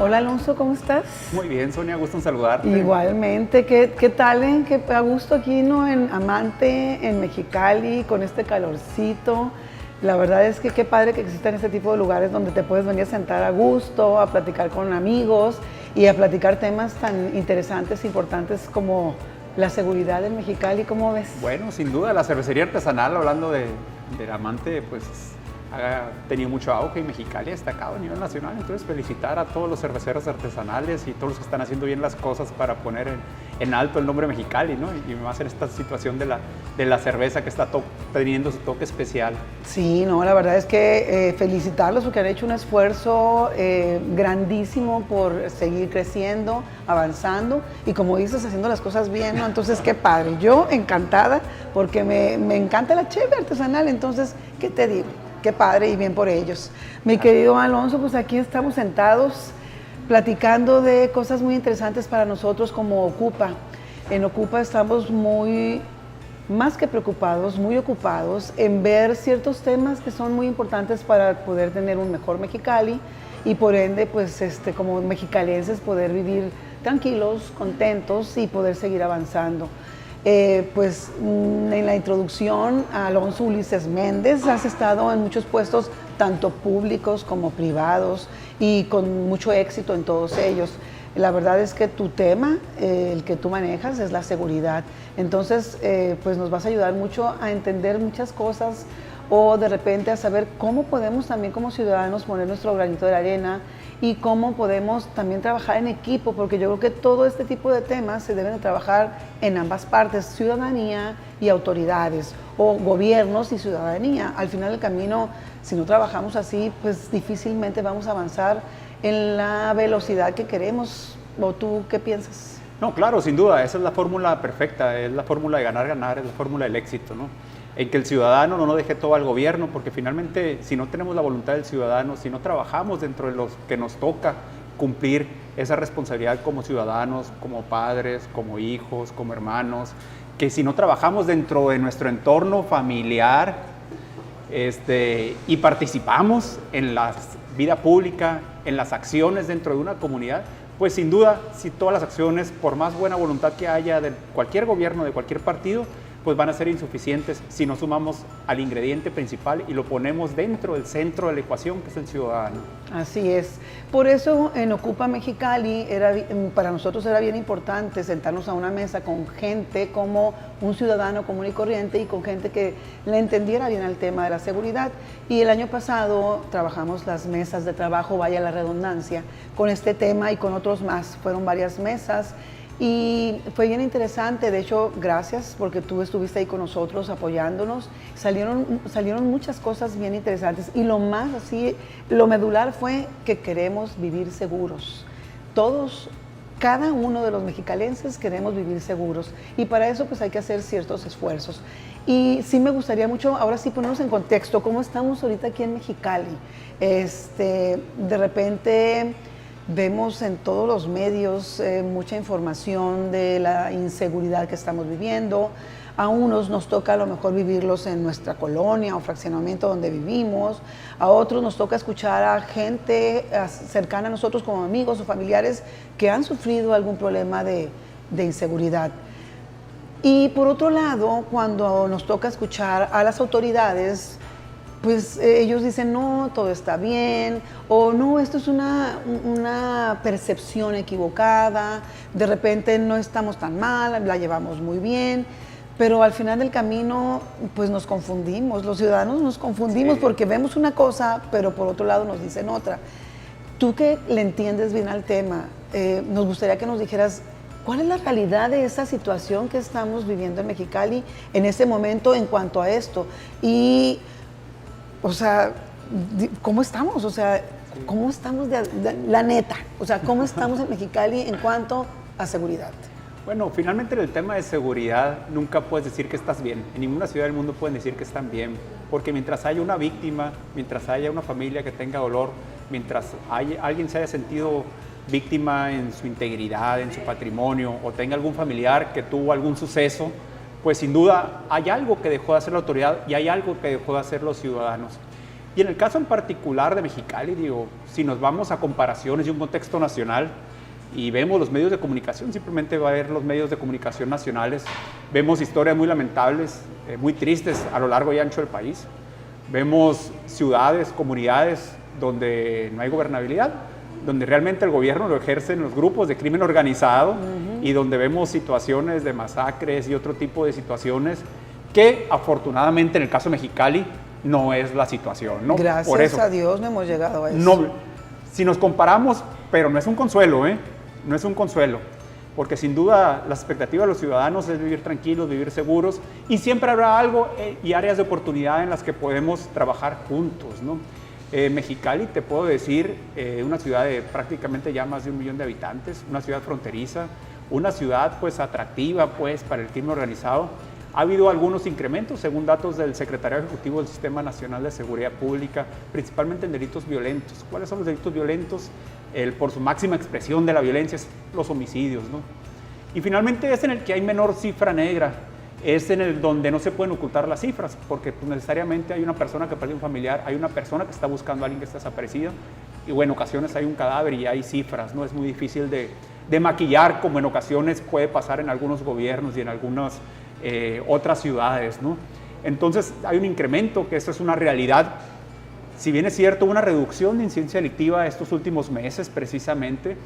Hola Alonso, ¿cómo estás? Muy bien, Sonia, gusto en saludarte. Igualmente, ¿qué tal? Qué a gusto aquí, ¿no? En Amante, en Mexicali, con este calorcito. La verdad es que qué padre que existan este tipo de lugares donde te puedes venir a sentar a gusto, a platicar con amigos y a platicar temas tan interesantes e importantes como la seguridad en Mexicali. ¿Cómo ves? Bueno, sin duda, la cervecería artesanal, hablando del Amante, pues ha tenido mucho auge y Mexicali ha destacado a nivel nacional. Entonces, felicitar a todos los cerveceros artesanales y todos los que están haciendo bien las cosas para poner en alto el nombre Mexicali, ¿no? Y más en esta situación de la cerveza que está teniendo su toque especial. Sí, no, la verdad es que felicitarlos porque han hecho un esfuerzo grandísimo por seguir creciendo, avanzando y como dices, haciendo las cosas bien, ¿no? Entonces, qué padre. Yo encantada porque me encanta la cheve artesanal, entonces, ¿qué te digo? Qué padre y bien por ellos. Mi querido Alonso, pues aquí estamos sentados platicando de cosas muy interesantes para nosotros como Ocupa. En Ocupa estamos más que preocupados, muy ocupados en ver ciertos temas que son muy importantes para poder tener un mejor Mexicali y por ende, pues como mexicalenses poder vivir tranquilos, contentos y poder seguir avanzando. En la introducción, Alonso Ulises Méndez, has estado en muchos puestos, tanto públicos como privados, y con mucho éxito en todos ellos. La verdad es que tu tema, el que tú manejas, es la seguridad. Entonces, pues nos vas a ayudar mucho a entender muchas cosas o de repente a saber cómo podemos también como ciudadanos poner nuestro granito de arena y cómo podemos también trabajar en equipo, porque yo creo que todo este tipo de temas se deben de trabajar en ambas partes, ciudadanía y autoridades, o gobiernos y ciudadanía. Al final del camino, si no trabajamos así, pues difícilmente vamos a avanzar en la velocidad que queremos. ¿O tú qué piensas? No, claro, sin duda, esa es la fórmula perfecta, es la fórmula de ganar, ganar, es la fórmula del éxito, ¿no? En que el ciudadano no deje todo al gobierno, porque finalmente si no tenemos la voluntad del ciudadano, si no trabajamos dentro de los que nos toca cumplir esa responsabilidad como ciudadanos, como padres, como hijos, como hermanos, que si no trabajamos dentro de nuestro entorno familiar y participamos en la vida pública, en las acciones dentro de una comunidad, pues sin duda, si todas las acciones, por más buena voluntad que haya de cualquier gobierno, de cualquier partido, pues van a ser insuficientes si no sumamos al ingrediente principal y lo ponemos dentro del centro de la ecuación, que es el ciudadano. Así es. Por eso en Ocupa Mexicali para nosotros era bien importante sentarnos a una mesa con gente como un ciudadano común y corriente y con gente que le entendiera bien al tema de la seguridad. Y el año pasado trabajamos las mesas de trabajo, vaya la redundancia, con este tema y con otros más. Fueron varias mesas. Y fue bien interesante, de hecho, gracias porque tú estuviste ahí con nosotros apoyándonos. Salieron muchas cosas bien interesantes y lo medular fue que queremos vivir seguros. Todos, cada uno de los mexicalenses queremos vivir seguros y para eso pues hay que hacer ciertos esfuerzos. Y sí me gustaría mucho, ahora sí ponernos en contexto, cómo estamos ahorita aquí en Mexicali. De repente vemos en todos los medios mucha información de la inseguridad que estamos viviendo. A unos nos toca a lo mejor vivirlos en nuestra colonia o fraccionamiento donde vivimos. A otros nos toca escuchar a gente cercana a nosotros como amigos o familiares que han sufrido algún problema de inseguridad. Y por otro lado, cuando nos toca escuchar a las autoridades, pues ellos dicen, no, todo está bien, o no, esto es una percepción equivocada, de repente no estamos tan mal, la llevamos muy bien, pero al final del camino, pues nos confundimos, los ciudadanos nos confundimos porque vemos una cosa, pero por otro lado nos dicen otra. Tú que le entiendes bien al tema, nos gustaría que nos dijeras, ¿cuál es la realidad de esa situación que estamos viviendo en Mexicali en este momento en cuanto a esto? Y o sea, ¿cómo estamos? O sea, ¿cómo estamos la neta? O sea, ¿cómo estamos en Mexicali en cuanto a seguridad? Bueno, finalmente en el tema de seguridad nunca puedes decir que estás bien. En ninguna ciudad del mundo pueden decir que están bien, porque mientras haya una víctima, mientras haya una familia que tenga dolor, mientras alguien se haya sentido víctima en su integridad, en su patrimonio, o tenga algún familiar que tuvo algún suceso, pues sin duda hay algo que dejó de hacer la autoridad y hay algo que dejó de hacer los ciudadanos. Y en el caso en particular de Mexicali, digo, si nos vamos a comparaciones y un contexto nacional y vemos los medios de comunicación, simplemente va a ver los medios de comunicación nacionales, vemos historias muy lamentables, muy tristes a lo largo y ancho del país, vemos ciudades, comunidades donde no hay gobernabilidad, donde realmente el gobierno lo ejercen los grupos de crimen organizado y donde vemos situaciones de masacres y otro tipo de situaciones que afortunadamente en el caso de Mexicali no es la situación, ¿no? Gracias Por eso, a Dios no hemos llegado a eso. no, si nos comparamos, pero no es un consuelo, no es un consuelo, porque sin duda las expectativas de los ciudadanos es vivir tranquilos, vivir seguros, y siempre habrá algo y áreas de oportunidad en las que podemos trabajar juntos, ¿no? Mexicali, te puedo decir, una ciudad de prácticamente ya más de 1 millón de habitantes, una ciudad fronteriza, una ciudad pues atractiva pues para el crimen organizado. Ha habido algunos incrementos, según datos del Secretariado Ejecutivo del Sistema Nacional de Seguridad Pública, principalmente en delitos violentos. ¿Cuáles son los delitos violentos? Por su máxima expresión de la violencia, es los homicidios, ¿no? Y finalmente es en el que hay menor cifra negra, es en el donde no se pueden ocultar las cifras, porque pues, necesariamente hay una persona que perdió un familiar, hay una persona que está buscando a alguien que está desaparecido, y bueno, en ocasiones hay un cadáver y hay cifras, ¿no? Es muy difícil de maquillar, como en ocasiones puede pasar en algunos gobiernos y en algunas otras ciudades, ¿no? Entonces hay un incremento, que esto es una realidad. Si bien es cierto, una reducción de incidencia delictiva estos últimos meses precisamente,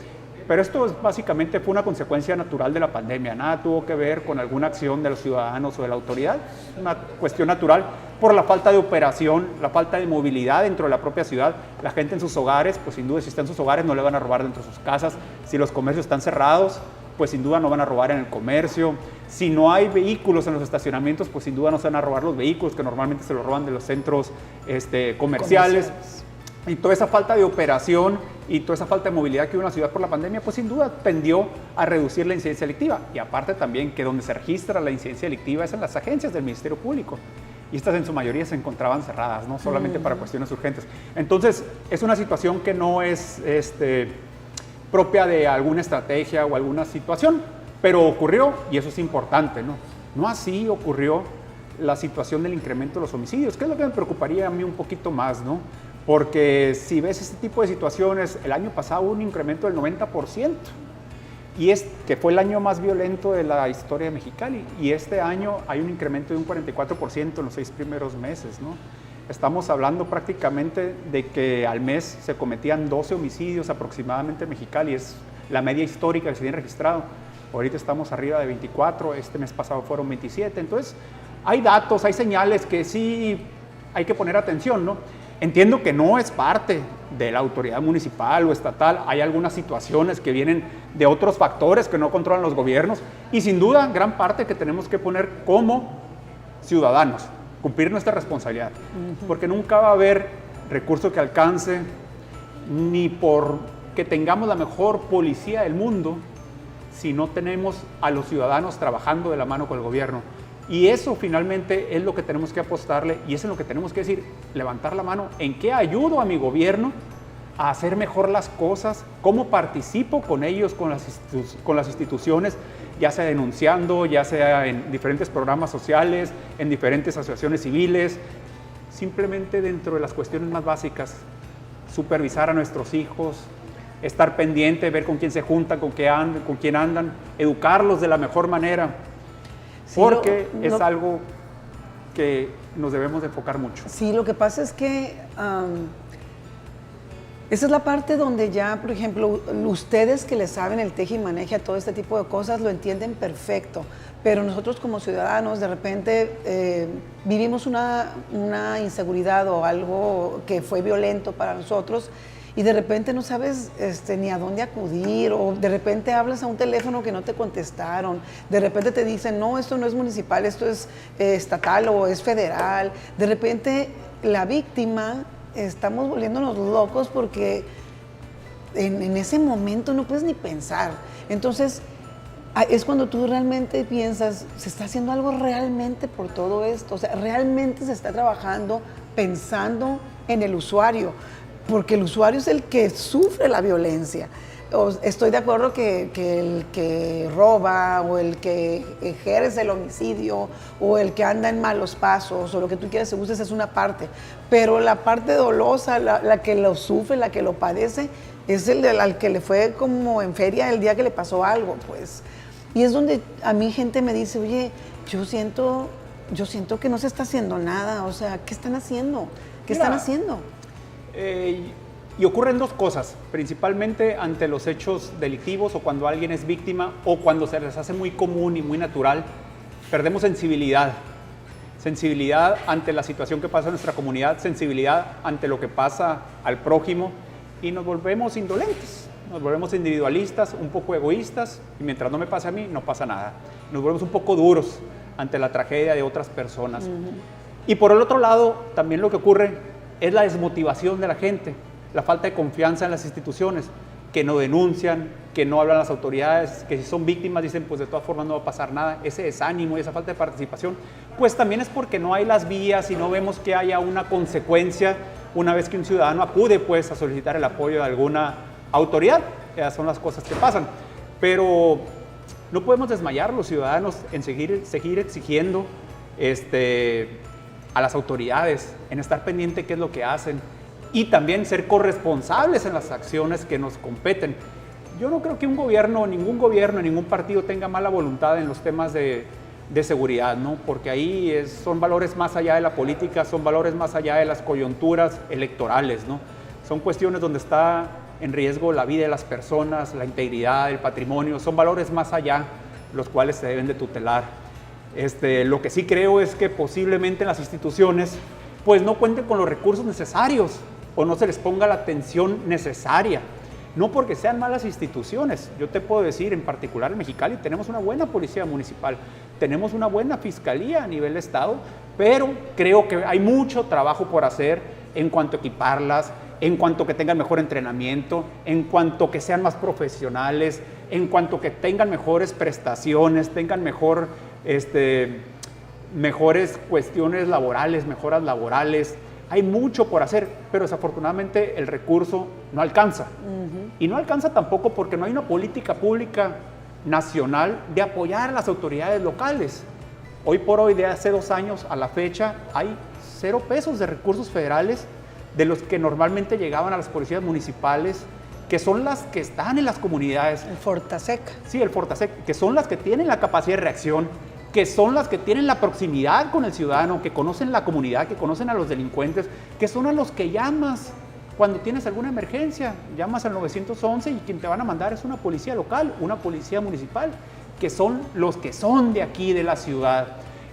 pero esto básicamente fue una consecuencia natural de la pandemia, nada tuvo que ver con alguna acción de los ciudadanos o de la autoridad, una cuestión natural por la falta de operación, la falta de movilidad dentro de la propia ciudad. La gente en sus hogares, pues sin duda si está en sus hogares no le van a robar dentro de sus casas, si los comercios están cerrados, pues sin duda no van a robar en el comercio. Si no hay vehículos en los estacionamientos, pues sin duda no se van a robar los vehículos que normalmente se los roban de los centros comerciales. Y toda esa falta de operación y toda esa falta de movilidad que hubo en la ciudad por la pandemia, pues sin duda tendió a reducir la incidencia delictiva. Y aparte también que donde se registra la incidencia delictiva es en las agencias del Ministerio Público. Y estas en su mayoría se encontraban cerradas, no solamente para cuestiones urgentes. Entonces, es una situación que no es propia de alguna estrategia o alguna situación, pero ocurrió y eso es importante, ¿no? No así ocurrió la situación del incremento de los homicidios, que es lo que me preocuparía a mí un poquito más, ¿no? Porque si ves este tipo de situaciones, el año pasado hubo un incremento del 90%, y que fue el año más violento de la historia de Mexicali, y este año hay un incremento de un 44% en los 6 primeros meses, ¿no? Estamos hablando prácticamente de que al mes se cometían 12 homicidios aproximadamente en Mexicali, es la media histórica que se tiene registrado. Ahorita estamos arriba de 24, este mes pasado fueron 27, entonces hay datos, hay señales que sí hay que poner atención, ¿no? Entiendo que no es parte de la autoridad municipal o estatal, hay algunas situaciones que vienen de otros factores que no controlan los gobiernos y sin duda gran parte que tenemos que poner como ciudadanos, cumplir nuestra responsabilidad, porque nunca va a haber recurso que alcance, ni por que tengamos la mejor policía del mundo, si no tenemos a los ciudadanos trabajando de la mano con el gobierno. Y eso finalmente es lo que tenemos que apostarle y eso es lo que tenemos que decir, levantar la mano, ¿en qué ayudo a mi gobierno a hacer mejor las cosas? ¿Cómo participo con ellos, con las instituciones, ya sea denunciando, ya sea en diferentes programas sociales, en diferentes asociaciones civiles? Simplemente dentro de las cuestiones más básicas, supervisar a nuestros hijos, estar pendiente, ver con quién se juntan, con quién andan, educarlos de la mejor manera. Porque es algo que nos debemos de enfocar mucho. Sí, lo que pasa es que esa es la parte donde ya, por ejemplo, ustedes que le saben el teje y maneje a todo este tipo de cosas lo entienden perfecto, pero nosotros como ciudadanos de repente vivimos una inseguridad o algo que fue violento para nosotros y de repente no sabes ni a dónde acudir, o de repente hablas a un teléfono que no te contestaron, de repente te dicen, no, esto no es municipal, esto es estatal o es federal. De repente la víctima, estamos volviéndonos locos porque en ese momento no puedes ni pensar. Entonces, es cuando tú realmente piensas, ¿se está haciendo algo realmente por todo esto? O sea, realmente se está trabajando pensando en el usuario, porque el usuario es el que sufre la violencia. Estoy de acuerdo que el que roba o el que ejerce el homicidio o el que anda en malos pasos o lo que tú quieras se uses es una parte, pero la parte dolosa, la que lo sufre, la que lo padece, es al que le fue como en feria el día que le pasó algo, pues. Y es donde a mí gente me dice, oye, yo siento que no se está haciendo nada, o sea, ¿qué están haciendo? ¿Qué están haciendo? Y ocurren dos cosas, principalmente ante los hechos delictivos o cuando alguien es víctima o cuando se les hace muy común y muy natural, perdemos sensibilidad. Sensibilidad ante la situación que pasa en nuestra comunidad, sensibilidad ante lo que pasa al prójimo y nos volvemos indolentes, nos volvemos individualistas, un poco egoístas y mientras no me pase a mí, no pasa nada. Nos volvemos un poco duros ante la tragedia de otras personas. Y por el otro lado, también lo que ocurre es la desmotivación de la gente, la falta de confianza en las instituciones, que no denuncian, que no hablan las autoridades, que si son víctimas dicen pues de todas formas no va a pasar nada. Ese desánimo y esa falta de participación, pues también es porque no hay las vías y no vemos que haya una consecuencia una vez que un ciudadano acude pues a solicitar el apoyo de alguna autoridad. Esas son las cosas que pasan. Pero no podemos desmayar los ciudadanos en seguir exigiendo a las autoridades, en estar pendiente qué es lo que hacen y también ser corresponsables en las acciones que nos competen. Yo no creo que ningún gobierno, ningún partido tenga mala voluntad en los temas de seguridad, ¿no? Porque ahí son valores más allá de la política, son valores más allá de las coyunturas electorales, ¿no? Son cuestiones donde está en riesgo la vida de las personas, la integridad, el patrimonio, son valores más allá los cuales se deben de tutelar. Lo que sí creo es que posiblemente las instituciones pues no cuenten con los recursos necesarios o no se les ponga la atención necesaria. No porque sean malas instituciones. Yo te puedo decir, en particular en Mexicali tenemos una buena policía municipal, tenemos una buena fiscalía a nivel estado, pero creo que hay mucho trabajo por hacer en cuanto a equiparlas, en cuanto que tengan mejor entrenamiento, en cuanto que sean más profesionales, en cuanto que tengan mejores prestaciones, tengan mejores cuestiones laborales, mejoras laborales. Hay mucho por hacer, pero desafortunadamente el recurso no alcanza. Y no alcanza tampoco porque no hay una política pública nacional de apoyar a las autoridades locales. Hoy por hoy, de hace 2 años a la fecha, hay 0 pesos de recursos federales de los que normalmente llegaban a las policías municipales, que son las que están en las comunidades. El Fortasec. Sí, el Fortasec, que son las que tienen la capacidad de reacción, que son las que tienen la proximidad con el ciudadano, que conocen la comunidad, que conocen a los delincuentes, que son a los que llamas cuando tienes alguna emergencia. Llamas al 911 y quien te van a mandar es una policía local, una policía municipal, que son los que son de aquí, de la ciudad.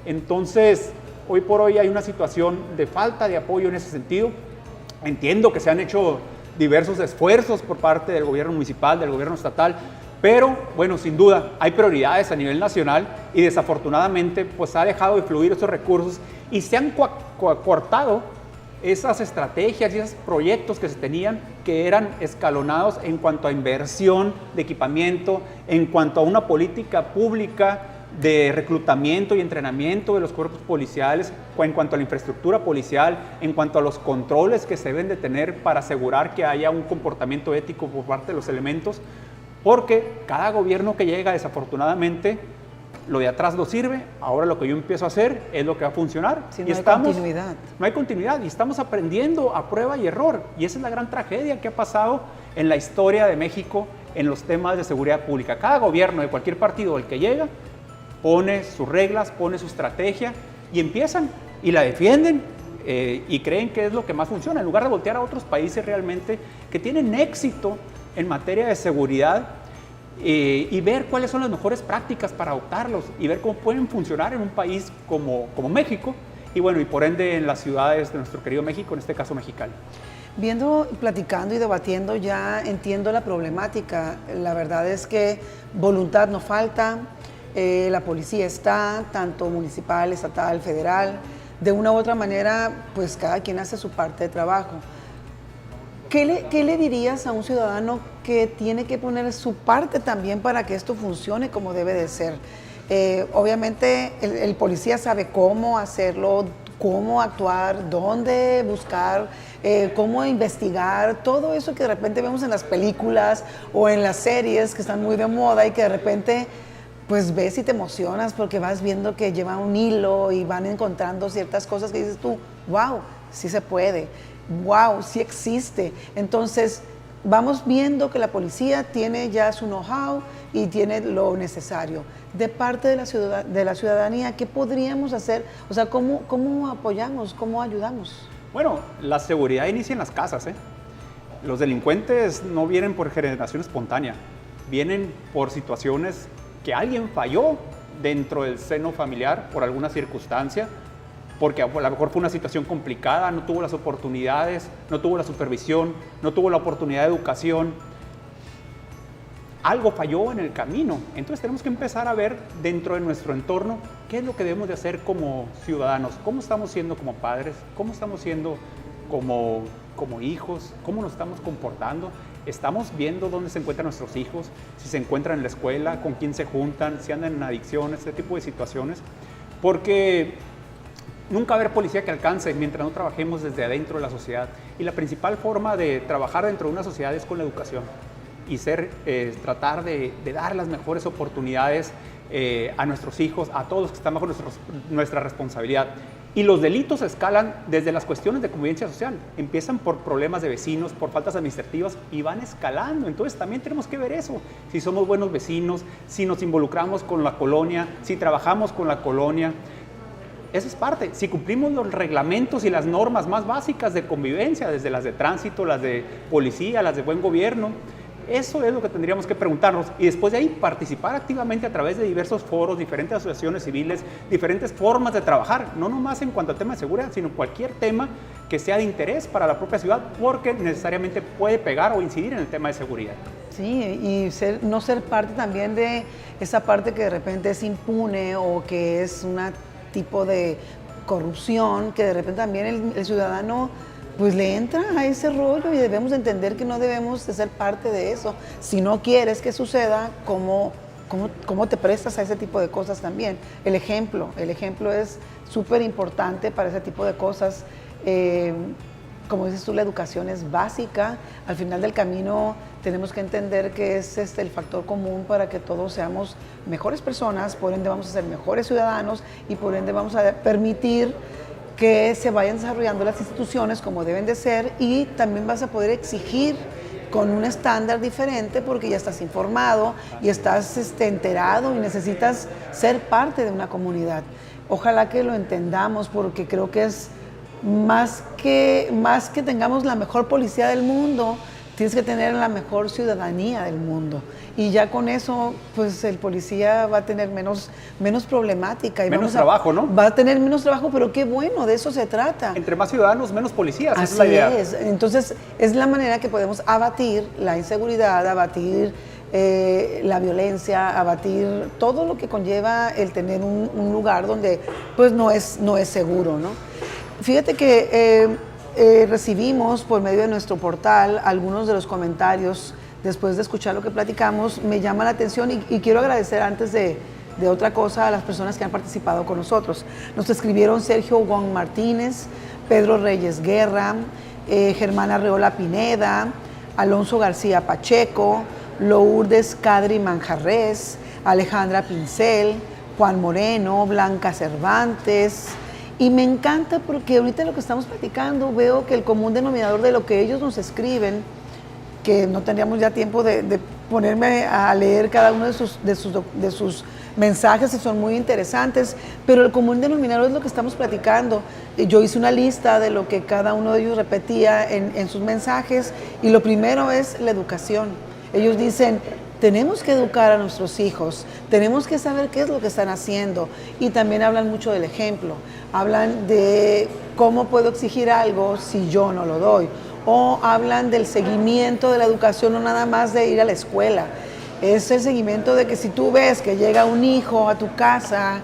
Entonces, hoy por hoy hay una situación de falta de apoyo en ese sentido. Entiendo que se han hecho diversos esfuerzos por parte del gobierno municipal, del gobierno estatal, pero bueno, sin duda hay prioridades a nivel nacional y desafortunadamente pues ha dejado de fluir esos recursos y se han cortado esas estrategias y esos proyectos que se tenían, que eran escalonados en cuanto a inversión de equipamiento, en cuanto a una política pública de reclutamiento y entrenamiento de los cuerpos policiales, en cuanto a la infraestructura policial, en cuanto a los controles que se deben de tener para asegurar que haya un comportamiento ético por parte de los elementos, porque cada gobierno que llega, desafortunadamente, lo de atrás no sirve. Ahora lo que yo empiezo a hacer es lo que va a funcionar. Si no hay continuidad. No hay continuidad y estamos aprendiendo a prueba y error. Y esa es la gran tragedia que ha pasado en la historia de México en los temas de seguridad pública. Cada gobierno de cualquier partido, el que llega, pone sus reglas, pone su estrategia y empiezan y la defienden y creen que es lo que más funciona, en lugar de voltear a otros países realmente que tienen éxito en materia de seguridad y ver cuáles son las mejores prácticas para adoptarlos y ver cómo pueden funcionar en un país como México y bueno, y por ende en las ciudades de nuestro querido México, en este caso Mexicali. Viendo, platicando y debatiendo ya entiendo la problemática. La verdad es que voluntad no falta, la policía está, tanto municipal, estatal, federal. De una u otra manera, pues cada quien hace su parte de trabajo. ¿Qué le dirías a un ciudadano que tiene que poner su parte también para que esto funcione como debe de ser? Obviamente el policía sabe cómo hacerlo, cómo actuar, dónde buscar, cómo investigar, todo eso que de repente vemos en las películas o en las series que están muy de moda y que de repente pues ves y te emocionas porque vas viendo que lleva un hilo y van encontrando ciertas cosas que dices tú, wow, sí se puede, wow, sí existe. Entonces vamos viendo que la policía tiene ya su know-how y tiene lo necesario. De parte de la ciudadanía, ¿qué podríamos hacer? O sea, ¿cómo apoyamos, cómo ayudamos? Bueno, la seguridad inicia en las casas, ¿eh? Los delincuentes no vienen por generación espontánea, vienen por situaciones que alguien falló dentro del seno familiar por alguna circunstancia, porque a lo mejor fue una situación complicada, no tuvo las oportunidades, no tuvo la supervisión, no tuvo la oportunidad de educación. Algo falló en el camino. Entonces tenemos que empezar a ver dentro de nuestro entorno qué es lo que debemos de hacer como ciudadanos, cómo estamos siendo como padres, cómo estamos siendo como hijos, cómo nos estamos comportando. Estamos viendo dónde se encuentran nuestros hijos, si se encuentran en la escuela, con quién se juntan, si andan en adicciones, este tipo de situaciones. Porque nunca va a haber policía que alcance mientras no trabajemos desde adentro de la sociedad. Y la principal forma de trabajar dentro de una sociedad es con la educación y tratar de dar las mejores oportunidades a nuestros hijos, a todos los que están bajo nuestra responsabilidad. Y los delitos escalan desde las cuestiones de convivencia social. Empiezan por problemas de vecinos, por faltas administrativas y van escalando. Entonces también tenemos que ver eso. Si somos buenos vecinos, si nos involucramos con la colonia, si trabajamos con la colonia. Eso es parte. Si cumplimos los reglamentos y las normas más básicas de convivencia, desde las de tránsito, las de policía, las de buen gobierno, eso es lo que tendríamos que preguntarnos y después de ahí participar activamente a través de diversos foros, diferentes asociaciones civiles, diferentes formas de trabajar, no nomás en cuanto a tema de seguridad, sino cualquier tema que sea de interés para la propia ciudad porque necesariamente puede pegar o incidir en el tema de seguridad. Sí, y no ser parte también de esa parte que de repente es impune o que es un tipo de corrupción, que de repente también el ciudadano pues le entra a ese rollo y debemos entender que no debemos de ser parte de eso. Si no quieres que suceda, ¿cómo te prestas a ese tipo de cosas también? El ejemplo es súper importante para ese tipo de cosas. Como dices tú, la educación es básica. Al final del camino tenemos que entender que es el factor común para que todos seamos mejores personas, por ende vamos a ser mejores ciudadanos y por ende vamos a permitir que se vayan desarrollando las instituciones como deben de ser y también vas a poder exigir con un estándar diferente porque ya estás informado y estás enterado y necesitas ser parte de una comunidad. Ojalá que lo entendamos porque creo que es más que tengamos la mejor policía del mundo, tienes que tener la mejor ciudadanía del mundo. Y ya con eso, pues el policía va a tener menos problemática. Y menos trabajo, ¿no? Va a tener menos trabajo, pero qué bueno, de eso se trata. Entre más ciudadanos, menos policías, esa Así es la idea. es. Entonces, es la manera que podemos abatir la inseguridad, abatir la violencia, abatir todo lo que conlleva el tener un lugar donde pues no es seguro, ¿no? Fíjate que recibimos por medio de nuestro portal algunos de los comentarios después de escuchar lo que platicamos. Me llama la atención y quiero agradecer antes de otra cosa a las personas que han participado con nosotros. Nos escribieron Sergio Wong Martínez, Pedro Reyes Guerra, Germán Arreola Pineda, Alonso García Pacheco, Lourdes Cadri Manjarres, Alejandra Pincel, Juan Moreno, Blanca Cervantes. Y me encanta porque ahorita lo que estamos platicando veo que el común denominador de lo que ellos nos escriben, que no tendríamos ya tiempo de ponerme a leer cada uno de sus mensajes, y son muy interesantes, pero el común denominador es lo que estamos platicando. Yo hice una lista de lo que cada uno de ellos repetía en sus mensajes, y lo primero es la educación. Ellos dicen, tenemos que educar a nuestros hijos, tenemos que saber qué es lo que están haciendo, y también hablan mucho del ejemplo, hablan de cómo puedo exigir algo si yo no lo doy, o hablan del seguimiento de la educación, no nada más de ir a la escuela, es el seguimiento de que si tú ves que llega un hijo a tu casa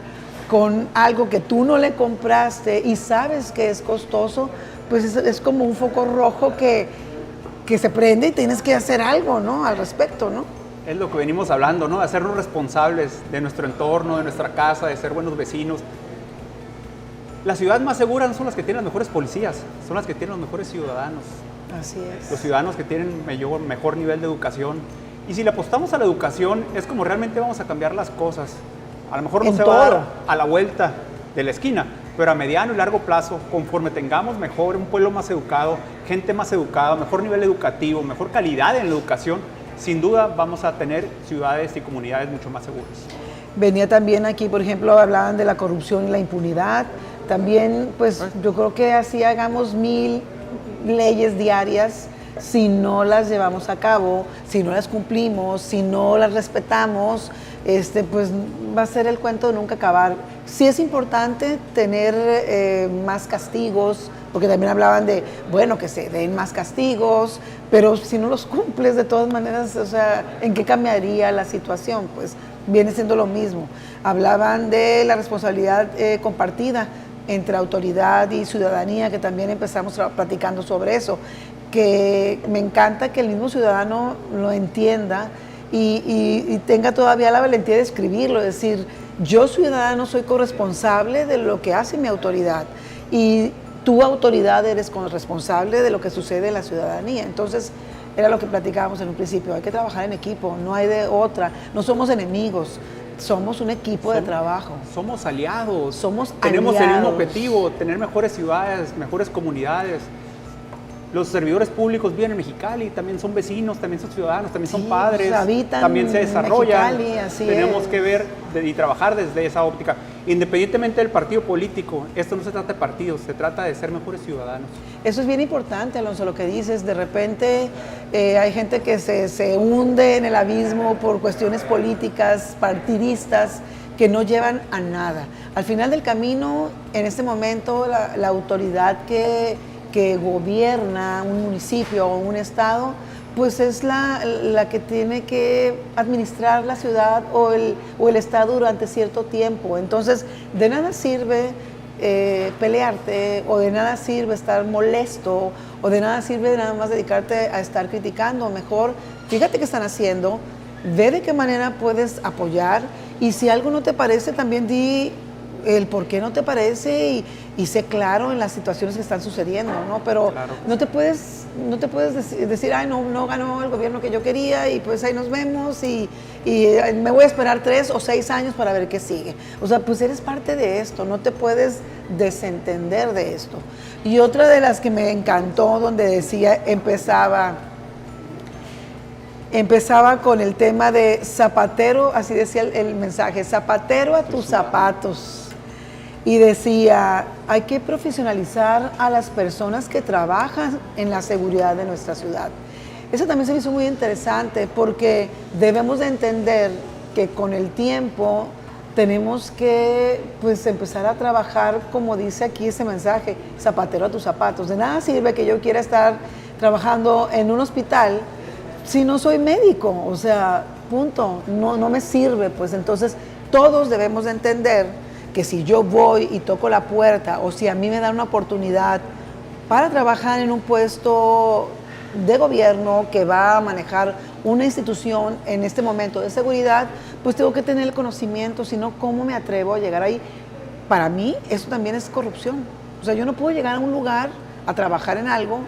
con algo que tú no le compraste y sabes que es costoso, pues es como un foco rojo que se prende y tienes que hacer algo, ¿no?, al respecto, ¿no? Es lo que venimos hablando, ¿no?, de hacernos responsables de nuestro entorno, de nuestra casa, de ser buenos vecinos. Las ciudades más seguras no son las que tienen las mejores policías, son las que tienen los mejores ciudadanos. Así es. Los ciudadanos que tienen mejor nivel de educación. Y si le apostamos a la educación, es como realmente vamos a cambiar las cosas. A lo mejor no se va a dar a la vuelta de la esquina, pero a mediano y largo plazo, conforme tengamos mejor, un pueblo más educado, gente más educada, mejor nivel educativo, mejor calidad en la educación, sin duda vamos a tener ciudades y comunidades mucho más seguras. Venía también aquí, por ejemplo, hablaban de la corrupción y la impunidad. También, pues yo creo que así hagamos 1000 leyes diarias, si no las llevamos a cabo, si no las cumplimos, si no las respetamos, pues va a ser el cuento de nunca acabar. Sí es importante tener más castigos, porque también hablaban de, bueno, que se den más castigos, pero si no los cumples de todas maneras, o sea, ¿en qué cambiaría la situación? Pues viene siendo lo mismo. Hablaban de la responsabilidad compartida entre autoridad y ciudadanía, que también empezamos platicando sobre eso, que me encanta que el mismo ciudadano lo entienda y tenga todavía la valentía de escribirlo, decir, yo ciudadano soy corresponsable de lo que hace mi autoridad y tu autoridad eres responsable de lo que sucede en la ciudadanía. Entonces, era lo que platicábamos en un principio, hay que trabajar en equipo, no hay de otra, no somos enemigos, somos un equipo de trabajo. Somos aliados, tenemos el mismo objetivo, tener mejores ciudades, mejores comunidades. Los servidores públicos viven en Mexicali, también son vecinos, también son ciudadanos, también son padres, también se desarrollan. Tenemos que ver y trabajar desde esa óptica. Independientemente del partido político, esto no se trata de partidos, se trata de ser mejores ciudadanos. Eso es bien importante, Alonso, lo que dices. De repente hay gente que se hunde en el abismo por cuestiones políticas, partidistas, que no llevan a nada. Al final del camino, en este momento, la autoridad que gobierna un municipio o un estado, pues es la que tiene que administrar la ciudad o el estado durante cierto tiempo. Entonces, de nada sirve pelearte, o de nada sirve estar molesto, o de nada sirve nada más dedicarte a estar criticando. Mejor, fíjate qué están haciendo, ve de qué manera puedes apoyar, y si algo no te parece, también di el por qué no te parece y sé claro en las situaciones que están sucediendo, ¿no? Pero claro, no te puedes decir, ay, no ganó el gobierno que yo quería y pues ahí nos vemos y me voy a esperar 3 o 6 años para ver qué sigue. O sea, pues eres parte de esto, no te puedes desentender de esto. Y otra de las que me encantó, donde decía, empezaba con el tema de zapatero, así decía el mensaje, zapatero a tus zapatos. Y decía, hay que profesionalizar a las personas que trabajan en la seguridad de nuestra ciudad. Eso también se me hizo muy interesante, porque debemos de entender que con el tiempo tenemos que pues empezar a trabajar, como dice aquí ese mensaje, zapatero a tus zapatos. De nada sirve que yo quiera estar trabajando en un hospital si no soy médico, o sea, punto, no me sirve. Pues entonces todos debemos de entender que si yo voy y toco la puerta, o si a mí me dan una oportunidad para trabajar en un puesto de gobierno que va a manejar una institución en este momento de seguridad, pues tengo que tener el conocimiento, si no, ¿cómo me atrevo a llegar ahí? Para mí, eso también es corrupción. O sea, yo no puedo llegar a un lugar a trabajar en algo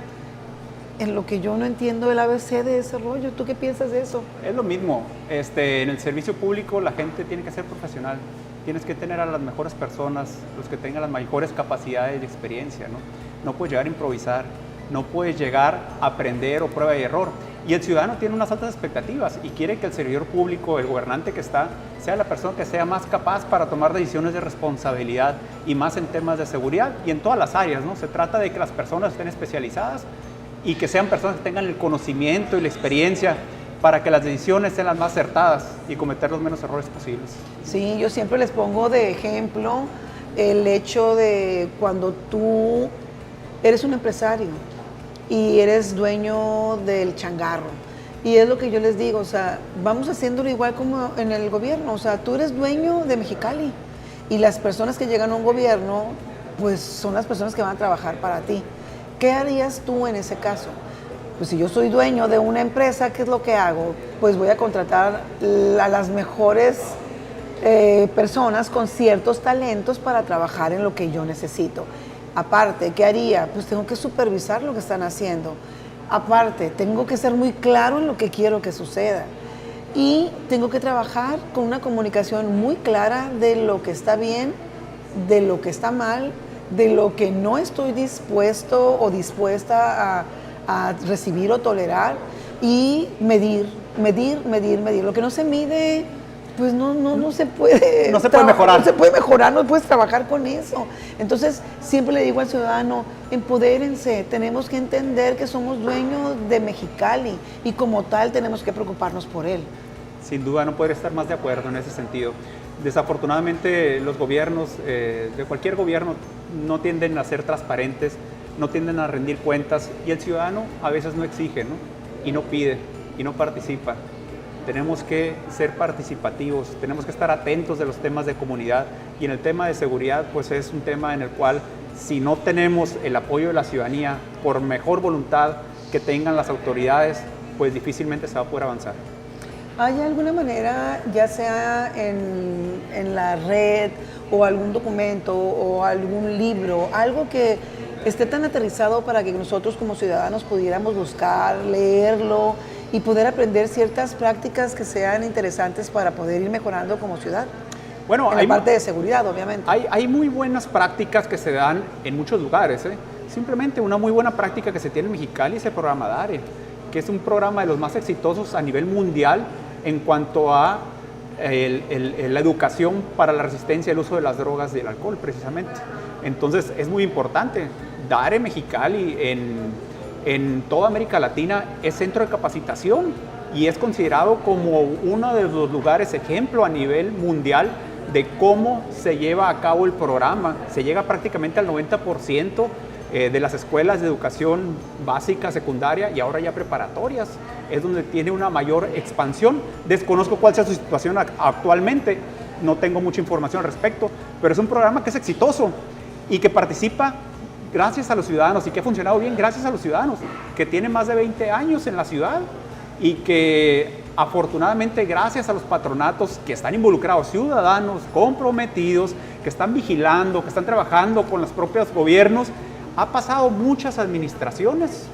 en lo que yo no entiendo el ABC de ese rollo. ¿Tú qué piensas de eso? Es lo mismo. En el servicio público la gente tiene que ser profesional. Tienes que tener a las mejores personas, los que tengan las mejores capacidades y experiencia, ¿no? No puedes llegar a improvisar, no puedes llegar a aprender o prueba y error. Y el ciudadano tiene unas altas expectativas y quiere que el servidor público, el gobernante que está, sea la persona que sea más capaz para tomar decisiones de responsabilidad, y más en temas de seguridad y en todas las áreas, ¿no? Se trata de que las personas estén especializadas y que sean personas que tengan el conocimiento y la experiencia para que las decisiones sean las más acertadas y cometer los menos errores posibles. Sí, yo siempre les pongo de ejemplo el hecho de cuando tú eres un empresario y eres dueño del changarro. Y es lo que yo les digo, o sea, vamos haciéndolo igual como en el gobierno. O sea, tú eres dueño de Mexicali y las personas que llegan a un gobierno, pues son las personas que van a trabajar para ti. ¿Qué harías tú en ese caso? Pues si yo soy dueño de una empresa, ¿qué es lo que hago? Pues voy a contratar a las mejores personas con ciertos talentos para trabajar en lo que yo necesito. Aparte, ¿qué haría? Pues tengo que supervisar lo que están haciendo. Aparte, tengo que ser muy claro en lo que quiero que suceda. Y tengo que trabajar con una comunicación muy clara de lo que está bien, de lo que está mal, de lo que no estoy dispuesto o dispuesta a recibir o tolerar, y medir. Lo que no se mide, pues no se puede. No se puede mejorar. No se puede mejorar, no puedes trabajar con eso. Entonces, siempre le digo al ciudadano, empodérense, tenemos que entender que somos dueños de Mexicali y como tal tenemos que preocuparnos por él. Sin duda, no podría estar más de acuerdo en ese sentido. Desafortunadamente, los gobiernos, de cualquier gobierno, no tienden a ser transparentes, no tienden a rendir cuentas, y el ciudadano a veces no exige, ¿no? Y no pide, y no participa. Tenemos que ser participativos, tenemos que estar atentos de los temas de comunidad, y en el tema de seguridad, pues es un tema en el cual, si no tenemos el apoyo de la ciudadanía, por mejor voluntad que tengan las autoridades, pues difícilmente se va a poder avanzar. ¿Hay alguna manera, ya sea en la red o algún documento o algún libro, algo que esté tan aterrizado para que nosotros como ciudadanos pudiéramos buscar, leerlo y poder aprender ciertas prácticas que sean interesantes para poder ir mejorando como ciudad? Bueno, en la parte de seguridad, obviamente. Hay muy buenas prácticas que se dan en muchos lugares, ¿eh? Simplemente una muy buena práctica que se tiene en Mexicali es el programa DARE, que es un programa de los más exitosos a nivel mundial en cuanto a la educación para la resistencia al uso de las drogas y del alcohol, precisamente. Entonces, es muy importante. DARE Mexicali en toda América Latina es centro de capacitación y es considerado como uno de los lugares ejemplo a nivel mundial de cómo se lleva a cabo el programa. Se llega prácticamente al 90% de las escuelas de educación básica, secundaria y ahora ya preparatorias. Es donde tiene una mayor expansión. Desconozco cuál sea su situación actualmente, no tengo mucha información al respecto, pero es un programa que es exitoso y que participa gracias a los ciudadanos y que ha funcionado bien gracias a los ciudadanos, que tiene más de 20 años en la ciudad y que afortunadamente gracias a los patronatos que están involucrados, ciudadanos comprometidos, que están vigilando, que están trabajando con los propios gobiernos, ha pasado muchas administraciones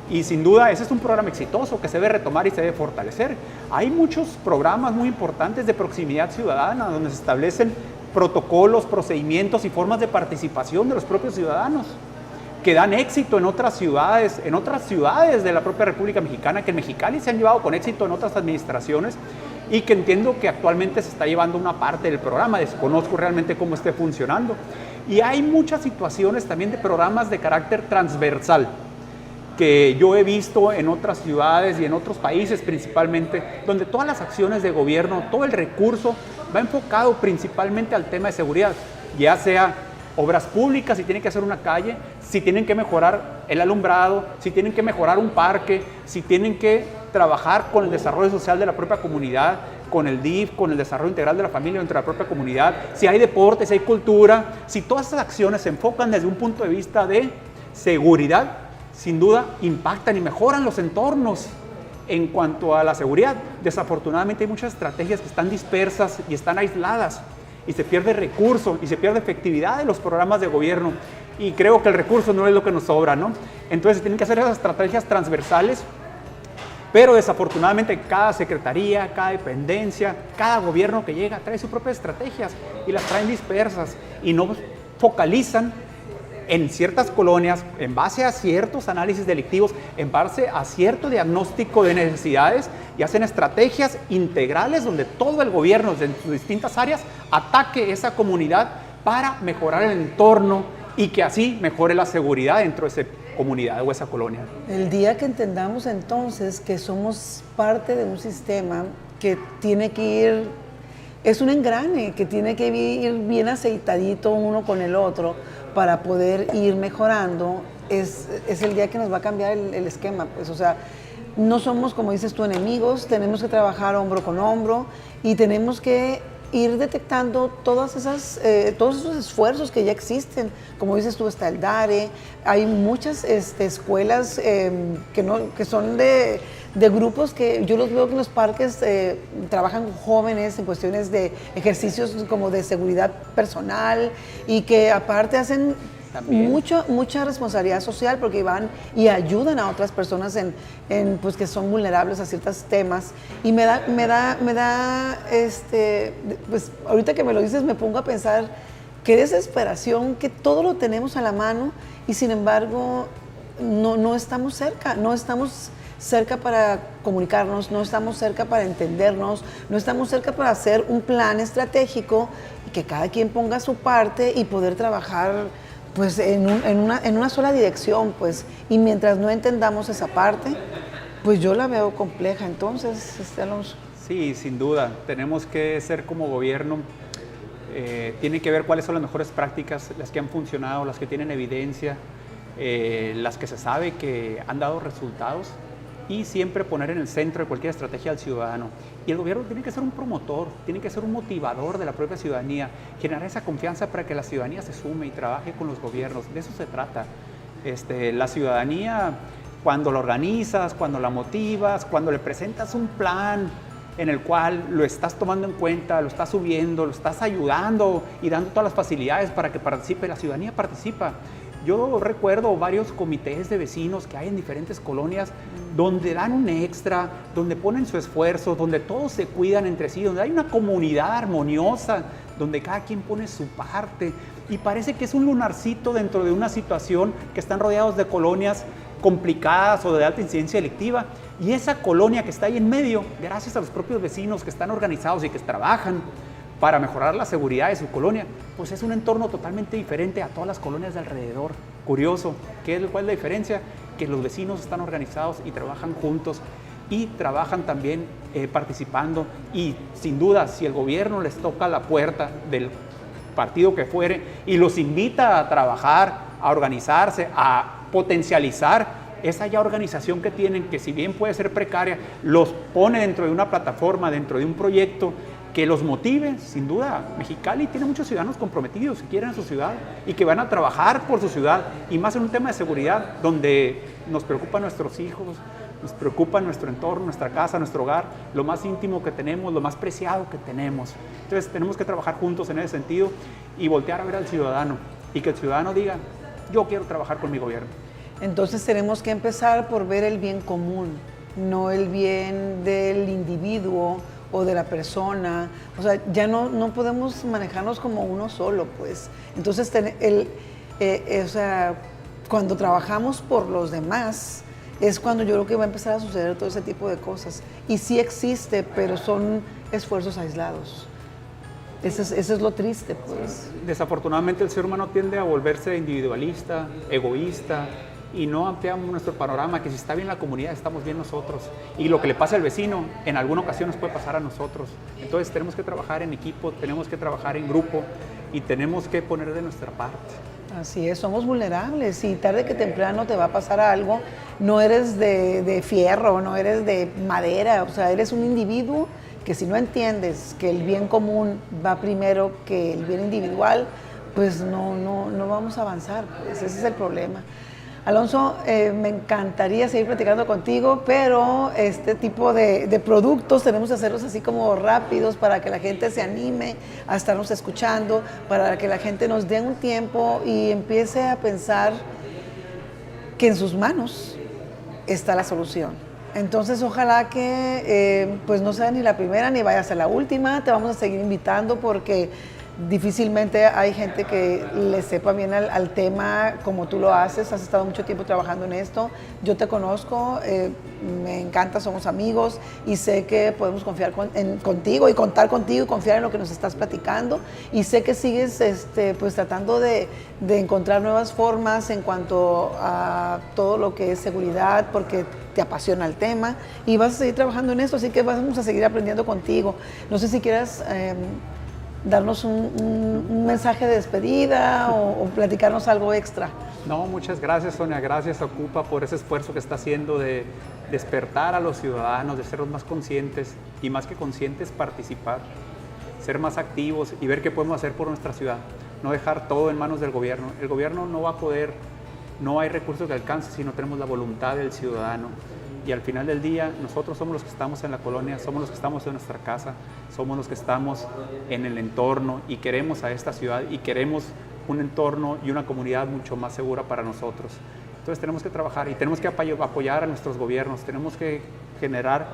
y sin duda ese es un programa exitoso que se debe retomar y se debe fortalecer. Hay muchos programas muy importantes de proximidad ciudadana donde se establecen protocolos, procedimientos y formas de participación de los propios ciudadanos que dan éxito en otras ciudades de la propia República Mexicana, que en Mexicali se han llevado con éxito en otras administraciones y que entiendo que actualmente se está llevando una parte del programa, desconozco realmente cómo esté funcionando. Y hay muchas situaciones también de programas de carácter transversal que yo he visto en otras ciudades y en otros países principalmente, donde todas las acciones de gobierno, todo el recurso va enfocado principalmente al tema de seguridad, ya sea obras públicas, si tienen que hacer una calle, si tienen que mejorar el alumbrado, si tienen que mejorar un parque, si tienen que trabajar con el desarrollo social de la propia comunidad, con el DIF, con el desarrollo integral de la familia dentro de la propia comunidad, si hay deporte, si hay cultura, si todas esas acciones se enfocan desde un punto de vista de seguridad, sin duda impactan y mejoran los entornos en cuanto a la seguridad. Desafortunadamente hay muchas estrategias que están dispersas y están aisladas y se pierde recurso y se pierde efectividad de los programas de gobierno y creo que el recurso no es lo que nos sobra, ¿no? Entonces se tienen que hacer esas estrategias transversales, pero desafortunadamente cada secretaría, cada dependencia, cada gobierno que llega trae sus propias estrategias y las traen dispersas y no focalizan en ciertas colonias, en base a ciertos análisis delictivos, en base a cierto diagnóstico de necesidades y hacen estrategias integrales donde todo el gobierno en sus distintas áreas ataque esa comunidad para mejorar el entorno y que así mejore la seguridad dentro de esa comunidad o esa colonia. El día que entendamos entonces que somos parte de un sistema que tiene que ir, es un engrane que tiene que ir bien aceitadito uno con el otro para poder ir mejorando, es el día que nos va a cambiar el esquema, pues, o sea, no somos, como dices tú, enemigos, tenemos que trabajar hombro con hombro y tenemos que ir detectando todos esos esfuerzos que ya existen. Como dices tú, está el DARE, hay muchas escuelas que son de de grupos que yo los veo que en los parques trabajan con jóvenes en cuestiones de ejercicios como de seguridad personal y que aparte hacen mucha responsabilidad social porque van y ayudan a otras personas pues que son vulnerables a ciertos temas y pues ahorita que me lo dices me pongo a pensar qué desesperación que todo lo tenemos a la mano y sin embargo no estamos cerca para comunicarnos, no estamos cerca para entendernos, no estamos cerca para hacer un plan estratégico y que cada quien ponga su parte y poder trabajar pues en una sola dirección, pues, y mientras no entendamos esa parte, pues yo la veo compleja. Entonces, Alonso. Sí, sin duda, tenemos que ser como gobierno, tiene que ver cuáles son las mejores prácticas, las que han funcionado, las que tienen evidencia, las que se sabe que han dado resultados y siempre poner en el centro de cualquier estrategia al ciudadano. Y el gobierno tiene que ser un promotor, tiene que ser un motivador de la propia ciudadanía, generar esa confianza para que la ciudadanía se sume y trabaje con los gobiernos. De eso se trata. La ciudadanía, cuando la organizas, cuando la motivas, cuando le presentas un plan en el cual lo estás tomando en cuenta, lo estás subiendo, lo estás ayudando y dando todas las facilidades para que participe, la ciudadanía participa. Yo recuerdo varios comités de vecinos que hay en diferentes colonias donde dan un extra, donde ponen su esfuerzo, donde todos se cuidan entre sí, donde hay una comunidad armoniosa, donde cada quien pone su parte. Y parece que es un lunarcito dentro de una situación que están rodeados de colonias complicadas o de alta incidencia delictiva. Y esa colonia que está ahí en medio, gracias a los propios vecinos que están organizados y que trabajan para mejorar la seguridad de su colonia, pues es un entorno totalmente diferente a todas las colonias de alrededor. Curioso, ¿cuál es la diferencia? Que los vecinos están organizados y trabajan juntos y trabajan también participando y sin duda si el gobierno les toca la puerta del partido que fuere y los invita a trabajar, a organizarse, a potencializar esa ya organización que tienen, que si bien puede ser precaria, los pone dentro de una plataforma, dentro de un proyecto que los motive. Sin duda, Mexicali tiene muchos ciudadanos comprometidos que quieren a su ciudad y que van a trabajar por su ciudad, y más en un tema de seguridad, donde nos preocupan nuestros hijos, nos preocupa nuestro entorno, nuestra casa, nuestro hogar, lo más íntimo que tenemos, lo más preciado que tenemos. Entonces tenemos que trabajar juntos en ese sentido y voltear a ver al ciudadano y que el ciudadano diga, yo quiero trabajar con mi gobierno. Entonces tenemos que empezar por ver el bien común, no el bien del individuo o de la persona. O sea, ya no podemos manejarnos como uno solo, pues. Entonces, o sea, cuando trabajamos por los demás, es cuando yo creo que va a empezar a suceder todo ese tipo de cosas. Y sí existe, pero son esfuerzos aislados. Eso es lo triste, pues. Desafortunadamente el ser humano tiende a volverse individualista, egoísta, y no ampliamos nuestro panorama, que si está bien la comunidad, estamos bien nosotros. Y lo que le pasa al vecino, en alguna ocasión nos puede pasar a nosotros. Entonces tenemos que trabajar en equipo, tenemos que trabajar en grupo y tenemos que poner de nuestra parte. Así es, somos vulnerables y tarde que temprano te va a pasar algo. No eres de fierro, no eres de madera, o sea, eres un individuo que si no entiendes que el bien común va primero que el bien individual, pues no vamos a avanzar, pues ese es el problema. Alonso, me encantaría seguir platicando contigo, pero este tipo de productos tenemos que hacerlos así como rápidos para que la gente se anime a estarnos escuchando, para que la gente nos dé un tiempo y empiece a pensar que en sus manos está la solución. Entonces, ojalá que pues no sea ni la primera ni vaya a ser la última. Te vamos a seguir invitando porque difícilmente hay gente que le sepa bien al tema como tú lo haces. Has estado mucho tiempo trabajando en esto. Yo te conozco, me encanta, somos amigos y sé que podemos confiar contigo y contar contigo y confiar en lo que nos estás platicando. Y sé que sigues pues tratando de encontrar nuevas formas en cuanto a todo lo que es seguridad, porque te apasiona el tema y vas a seguir trabajando en esto, así que vamos a seguir aprendiendo contigo. No sé si quieras darnos un mensaje de despedida o platicarnos algo extra. No, muchas gracias, Sonia. Gracias a Ocupa por ese esfuerzo que está haciendo de despertar a los ciudadanos, de ser los más conscientes y más que conscientes, participar, ser más activos y ver qué podemos hacer por nuestra ciudad. No dejar todo en manos del gobierno. El gobierno no va a poder, no hay recursos que alcance si no tenemos la voluntad del ciudadano. y al final del día nosotros somos los que estamos en la colonia, somos los que estamos en nuestra casa, somos los que estamos en el entorno y queremos a esta ciudad y queremos un entorno y una comunidad mucho más segura para nosotros. Entonces tenemos que trabajar y tenemos que apoyar a nuestros gobiernos, tenemos que generar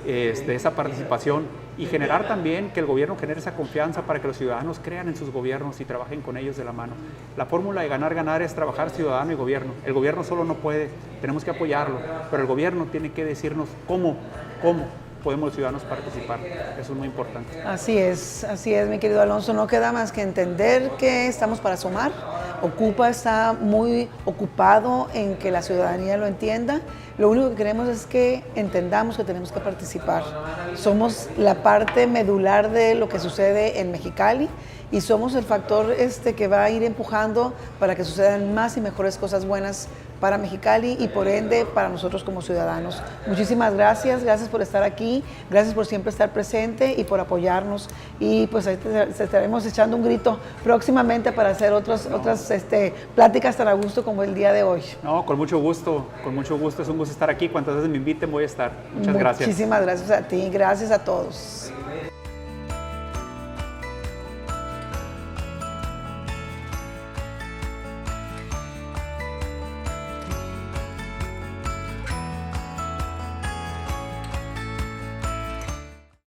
esa participación y generar también que el gobierno genere esa confianza para que los ciudadanos crean en sus gobiernos y trabajen con ellos de la mano. La fórmula de ganar es trabajar ciudadano y gobierno. El gobierno solo no puede, tenemos que apoyarlo, pero el gobierno tiene que decirnos cómo podemos los ciudadanos participar. Eso es muy importante. Así es, mi querido Alonso. No queda más que entender que estamos para sumar. Ocupa está muy ocupado en que la ciudadanía lo entienda. Lo único que queremos es que entendamos que tenemos que participar. Somos la parte medular de lo que sucede en Mexicali y somos el factor que va a ir empujando para que sucedan más y mejores cosas buenas para Mexicali y por ende para nosotros como ciudadanos. Muchísimas gracias por estar aquí, gracias por siempre estar presente y por apoyarnos y pues ahí te estaremos echando un grito próximamente para hacer otras pláticas tan a gusto como el día de hoy. No, con mucho gusto, es un gusto estar aquí, cuantas veces me inviten voy a estar. Muchas gracias. Muchísimas gracias a ti, gracias a todos.